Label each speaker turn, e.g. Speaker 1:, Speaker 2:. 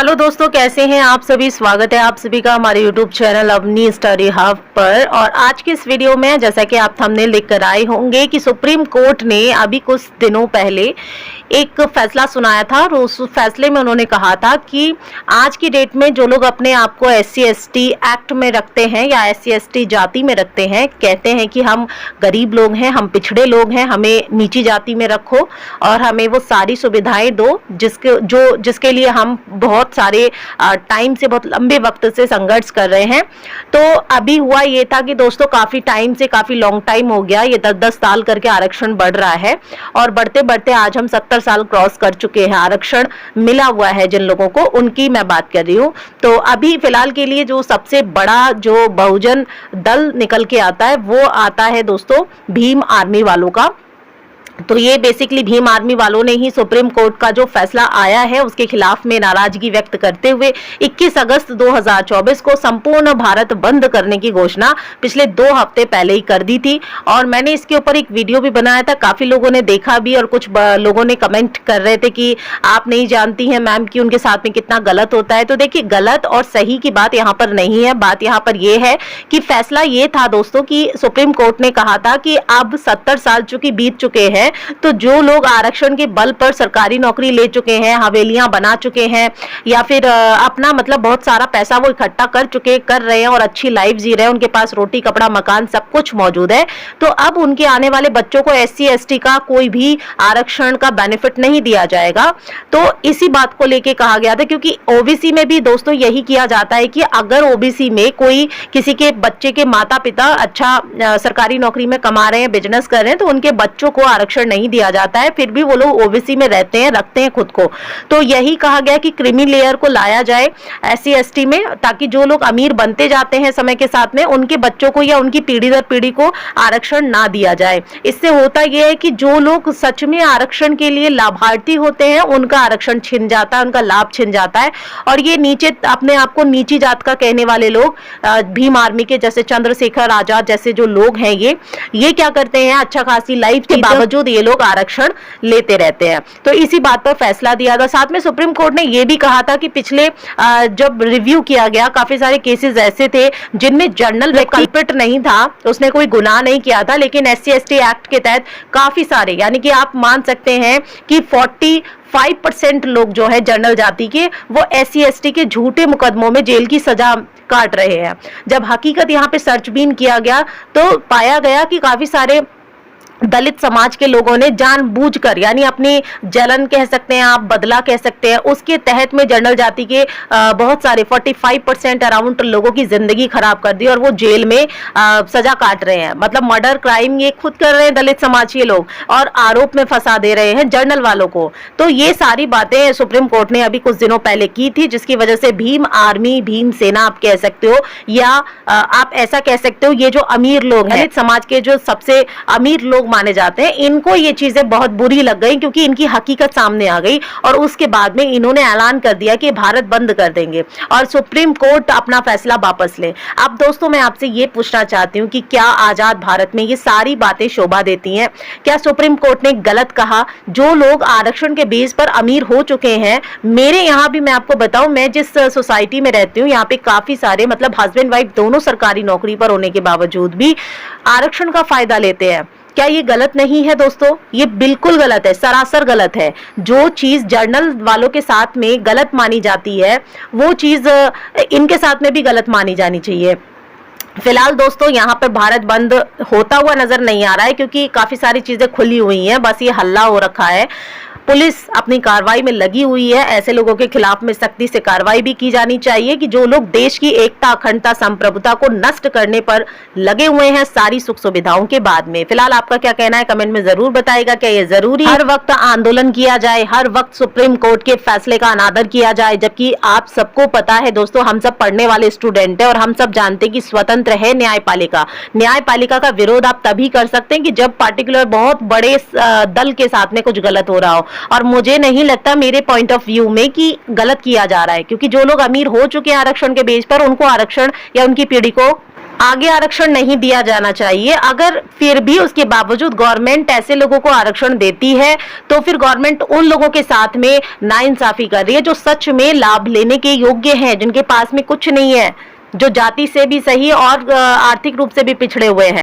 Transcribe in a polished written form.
Speaker 1: Hello दोस्तों, कैसे हैं आप सभी। स्वागत है आप सभी का हमारे YouTube channel Avani study hub पर। और आज की इस वीडियो में जैसा कि आप थंबनेल लेकर आए होंगे कि सुप्रीम कोर्ट ने अभी कुछ दिनों पहले एक फैसला सुनाया था और उस फैसले में उन्होंने कहा था कि आज की डेट में जो लोग अपने आप को SC/ST एक्ट में रखते हैं या SC/ST जाति में रखते हैं, कहते हैं कि हम गरीब लोग हैं, हम पिछड़े लोग हैं, हमें नीची जाति में रखो और हमें वो सारी सुविधाएं दो जिसके लिए हम बहुत सारे टाइम से, बहुत लंबे वक्त से संघर्ष कर रहे हैं। तो अभी हुआ ये था कि दोस्तों काफी टाइम से, काफी लॉन्ग टाइम हो गया, ये 10-10 साल करके आरक्षण बढ़ रहा है और बढ़ते बढ़ते आज हम 70 साल क्रॉस कर चुके हैं। आरक्षण मिला हुआ है जिन लोगों को, उनकी मैं बात कर रही हूँ। तो अभी फिलहाल के लिए जो सबसे बड़ा जो बहुजन दल निकल के आता है वो आता है दोस्तों भीम आर्मी वालों का। तो ये बेसिकली भीम आर्मी वालों ने ही सुप्रीम कोर्ट का जो फैसला आया है उसके खिलाफ में नाराजगी व्यक्त करते हुए 21 अगस्त 2024 को संपूर्ण भारत बंद करने की घोषणा पिछले 2 हफ्ते पहले ही कर दी थी। और मैंने इसके ऊपर एक वीडियो भी बनाया था, काफी लोगों ने देखा भी और कुछ लोगों ने कमेंट कर रहे थे कि आप नहीं जानती हैं मैम कि उनके साथ में कितना गलत होता है। तो देखिए, गलत और सही की बात यहाँ पर नहीं है। बात यहाँ पर यह है कि फैसला ये था दोस्तों कि सुप्रीम कोर्ट ने कहा था कि अब 70 साल चूंकि बीत चुके हैं, तो जो लोग आरक्षण के बल पर सरकारी नौकरी ले चुके हैं, हवेलियां बना चुके हैं या फिर अपना मतलब बहुत सारा पैसा वो इकट्ठा कर रहे हैं और अच्छी लाइफ जी रहे हैं, उनके पास रोटी कपड़ा मकान सब कुछ मौजूद है, तो अब उनके आने वाले बच्चों को SC/ST का कोई भी आरक्षण का बेनिफिट नहीं दिया जाएगा। तो इसी बात को लेके कहा गया था, क्योंकि OBC में भी दोस्तों यही किया जाता है कि अगर OBC में कोई किसी के बच्चे के माता पिता अच्छा सरकारी नौकरी में कमा रहे हैं, बिजनेस कर रहे हैं, तो उनके बच्चों को आरक्षण नहीं दिया जाता है, फिर भी वो लोग OBC में रहते हैं, रखते हैं खुद को। तो यही कहा गया कि क्रीमी लेयर को लाया जाए SC/ST में, ताकि जो लोग अमीर बनते जाते हैं समय के साथ में, उनके बच्चों को या उनकी पीढ़ी दर पीढ़ी को आरक्षण ना दिया जाए। इससे होता यह है कि जो लोग सच में आरक्षण के लिए लाभार्थी होते हैं उनका आरक्षण छिन जाता है, उनका लाभ छिन जाता है। और ये नीचे अपने आप को नीची जात का कहने वाले लोग, भीम आर्मी के जैसे चंद्रशेखर आजाद जैसे जो लोग हैं, ये क्या करते हैं, अच्छा खासी लाइफ के बावजूद ये लोग आरक्षण लेते रहते हैं। तो इसी बात पर फैसला दिया था। साथ में सुप्रीम कोर्ट ने यह भी कहा था कि पिछले जब रिव्यू किया गया, काफी सारे केसेस ऐसे थे जिनमें जनरल कल्प्रिट नहीं था, उसने कोई गुनाह नहीं किया था, लेकिन SC/ST एक्ट के तहत काफी सारे, यानी कि आप मान सकते हैं कि 45% लोग जो है जनरल जाति के, वो SC/ST के झूठे मुकदमों में जेल की सजा काट रहे हैं। जब हकीकत यहाँ पे सर्चबीन किया गया तो पाया गया कि काफी सारे दलित समाज के लोगों ने जानबूझकर, यानी अपनी जलन कह सकते हैं आप, बदला कह सकते हैं, उसके तहत में जनरल जाति के बहुत सारे 45% अराउंड लोगों की जिंदगी खराब कर दी और वो जेल में सजा काट रहे हैं। मतलब मर्डर क्राइम ये खुद कर रहे हैं दलित समाज के लोग और आरोप में फंसा दे रहे हैं जनरल वालों को। तो ये सारी बातें सुप्रीम कोर्ट ने अभी कुछ दिनों पहले की थी, जिसकी वजह से भीम आर्मी, भीम सेना आप कह सकते हो, या आप ऐसा कह सकते हो, ये जो अमीर लोग हैं, दलित समाज के जो सबसे अमीर लोग माने जाते हैं, इनको ये चीजें बहुत बुरी लग गई, क्योंकि इनकी हकीकत सामने आ गई और उसके बाद में इन्होंने ऐलान कर दिया कि भारत बंद कर देंगे और सुप्रीम कोर्ट अपना फैसला वापस ले। अब दोस्तों मैं आपसे ये पूछना चाहती हूँ कि क्या आजाद भारत में ये सारी बातें शोभा देती हैं? क्या सुप्रीम कोर्ट ने गलत कहा? जो लोग आरक्षण के बेस पर अमीर हो चुके हैं, मेरे यहाँ भी मैं आपको बताऊं, मैं जिस सोसाइटी में रहती हूँ यहाँ पे काफी सारे मतलब हस्बैंड वाइफ दोनों सरकारी नौकरी पर होने के बावजूद भी आरक्षण का फायदा लेते हैं। क्या ये गलत नहीं है दोस्तों? ये बिल्कुल गलत है, सरासर गलत है। जो चीज जर्नल वालों के साथ में गलत मानी जाती है, वो चीज इनके साथ में भी गलत मानी जानी चाहिए। फिलहाल दोस्तों यहाँ पर भारत बंद होता हुआ नजर नहीं आ रहा है, क्योंकि काफी सारी चीजें खुली हुई हैं, बस ये हल्ला हो रखा है। पुलिस अपनी कार्रवाई में लगी हुई है, ऐसे लोगों के खिलाफ में सख्ती से कार्रवाई भी की जानी चाहिए कि जो लोग देश की एकता, अखंडता, संप्रभुता को नष्ट करने पर लगे हुए हैं सारी सुख सुविधाओं के बाद में। फिलहाल आपका क्या कहना है कमेंट में जरूर बताइएगा। क्या ये जरूरी हर वक्त आंदोलन किया जाए, हर वक्त सुप्रीम कोर्ट के फैसले का अनादर किया जाए? जबकि आप सबको पता है दोस्तों, हम सब पढ़ने वाले स्टूडेंट है और हम सब जानते हैं कि स्वतंत्र है न्यायपालिका। न्यायपालिका का विरोध आप तभी कर सकते हैं कि जब पार्टिकुलर बहुत बड़े दल के साथ में कुछ गलत हो रहा हो, और मुझे नहीं लगता मेरे पॉइंट ऑफ व्यू में कि गलत किया जा रहा है, क्योंकि जो लोग अमीर हो चुके हैं आरक्षण के बेस पर, उनको आरक्षण या उनकी पीढ़ी को आगे आरक्षण नहीं दिया जाना चाहिए। अगर फिर भी उसके बावजूद गवर्नमेंट ऐसे लोगों को आरक्षण देती है तो फिर गवर्नमेंट उन लोगों के साथ में नाइंसाफी कर रही है जो सच में लाभ लेने के योग्य हैं, जिनके पास में कुछ नहीं है, जो जाति से भी सही और आर्थिक रूप से भी पिछड़े हुए हैं।